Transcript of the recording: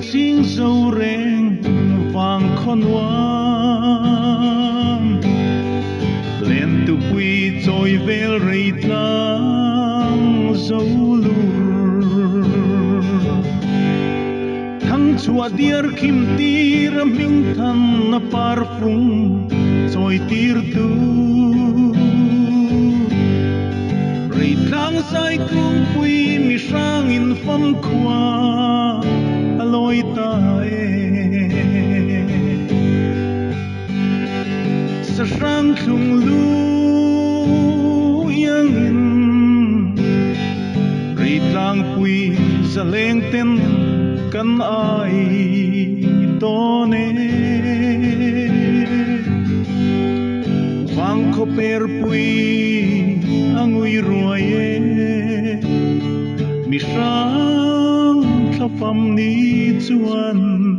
chiêng dâu reng vàng khôn oan lên từ quy trôi về rây tlang dâu lur thăng chùa điar kim tir minh thân na parfum trôi tir tu rây tlang sai cung quy mi sang in phong khoa lôi ta sa sang thung lu yang in rây tlang quy sa leng ten kan ai to ne vang ko per pui angui ruaye mi sang thapam ni chuan